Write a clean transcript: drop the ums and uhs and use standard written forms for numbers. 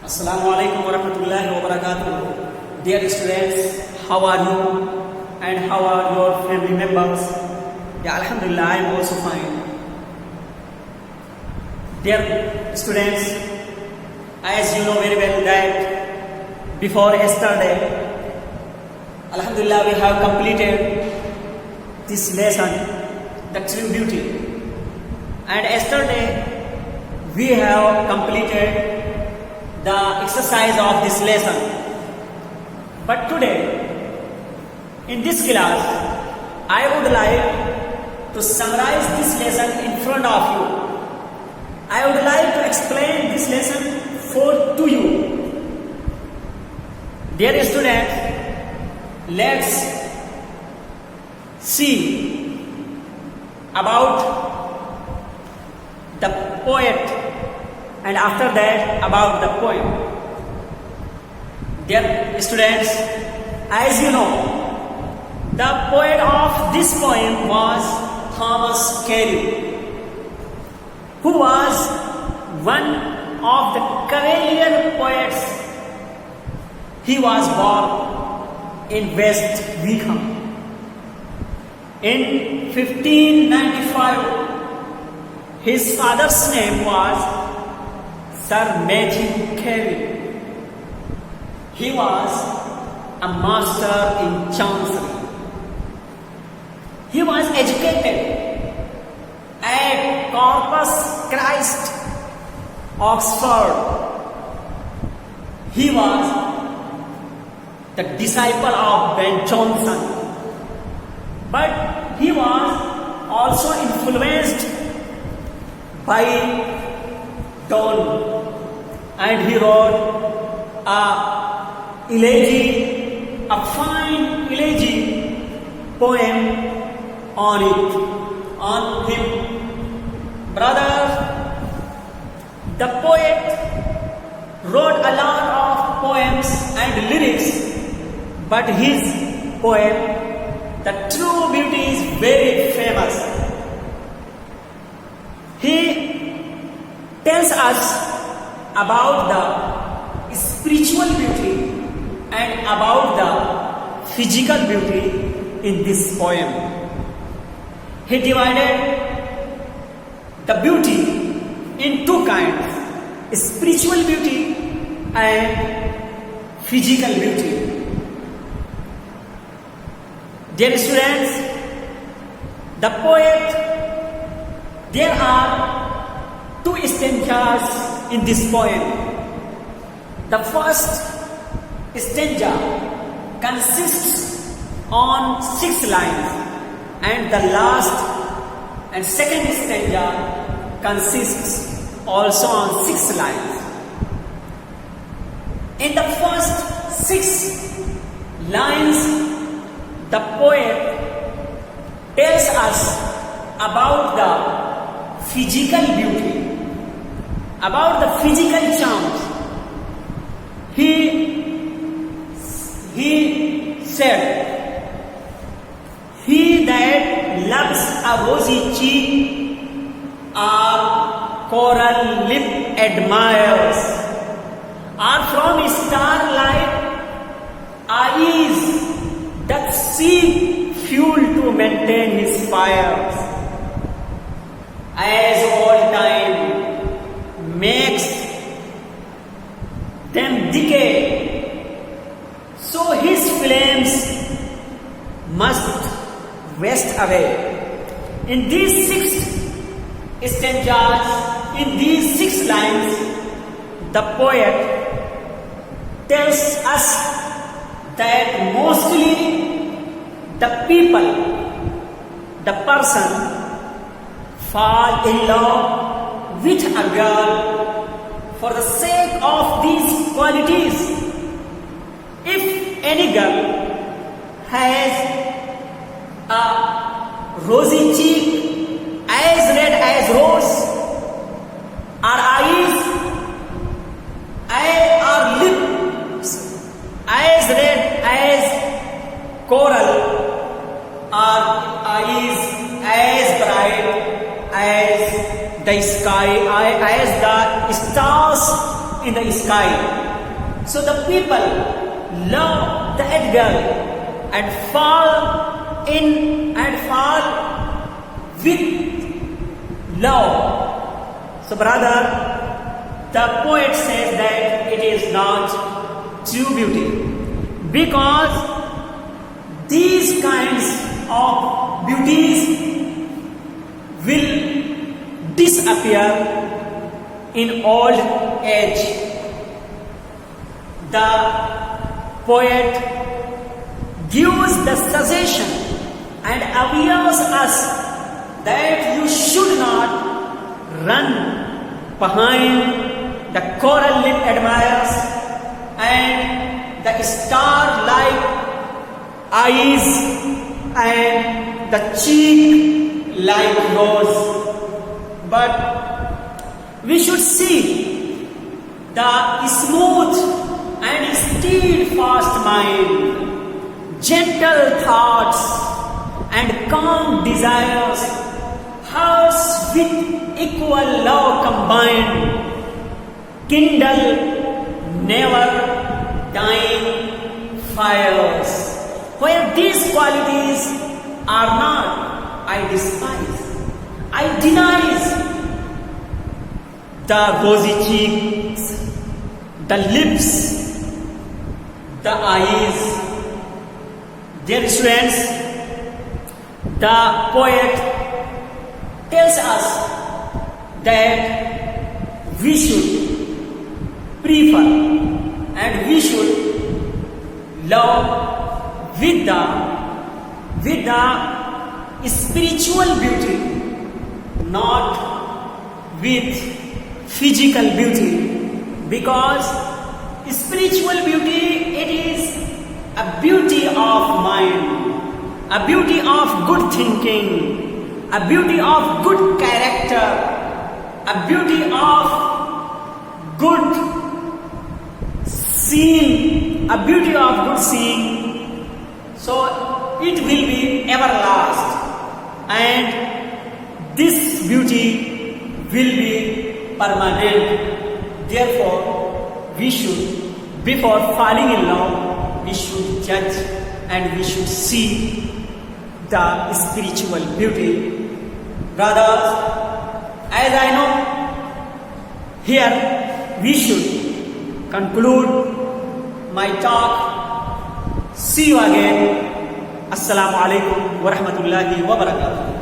Assalamu alaikum wa rahmatullahi wa barakatuh. Dear students, how are you? And how are your family members? Yeah, Alhamdulillah, I am also fine. Dear students, as you know very well that before yesterday, Alhamdulillah, we have completed this lesson, the true beauty. And yesterday, we have completed the exercise of this lesson. But today, in this class, I would like to summarize this lesson in front of you. I would like to explain this lesson to you. Dear students, let's see about the poet and after that about the poem. Dear students, as you know, the poet of this poem was Thomas Carlyle, who was one of the Cavalier poets. He was born in West Wickham. In 1595, his father's name was Sir Matthew Carey. He was a master in chancery. He was educated at Corpus Christi, Oxford. He was the disciple of Ben Jonson, but he was also influenced by Donne, and he wrote a elegy, a fine elegy poem on him. Brother, the poet wrote a lot of poems and lyrics, but his poem, The True Beauty, is very famous. He tells us about the spiritual beauty and about the physical beauty in this poem. He divided the beauty in two kinds: spiritual beauty and physical beauty. Dear students, the poet, there are two stanzas in this poem. The first stanza consists on 6 lines, and the last and second stanza consists also on 6 lines. In the first 6 lines, the poet tells us about the physical beauty, about the physical charms. He said, "He that loves a rosy cheek or coral lip admires, or from starlight eyes doth seek fuel to maintain his fires, as all time makes them decay, so his flames must waste away." In these 6 stanzas, in these 6 lines, the poet tells us that mostly the people, the person, fall in love with a girl for the sake of these qualities. If any girl has a rosy cheek as red as rose, or eyes or lips as red as coral, or eyes as bright as the sky, as the stars in the sky. So the people love that girl and fall with love. So brother, the poet says that it is not true beauty, because these kinds of beauties will disappear in old age. The poet gives the suggestion and awures us that you should not run behind the coral lip admirers and the star-like eyes and the cheek like rose, but we should see the smooth and steadfast mind, gentle thoughts and calm desires, hearts with equal love combined, kindle never dying fires. Where these qualities are not, I despise, I deny the rosy cheeks, the lips, the eyes. Dear students, the poet tells us that we should prefer and we should love with the spiritual beauty, not with physical beauty, because spiritual beauty, it is a beauty of mind, a beauty of good thinking, a beauty of good character, a beauty of good seeing, a beauty of good seeing. So it will be everlast, and this beauty will be permanent. Therefore, we should, before falling in love, we should judge and we should see the spiritual beauty. Brothers, as I know, here we should conclude my talk. See you again. Assalamu alaikum wa rahmatullahi wa barakatuh.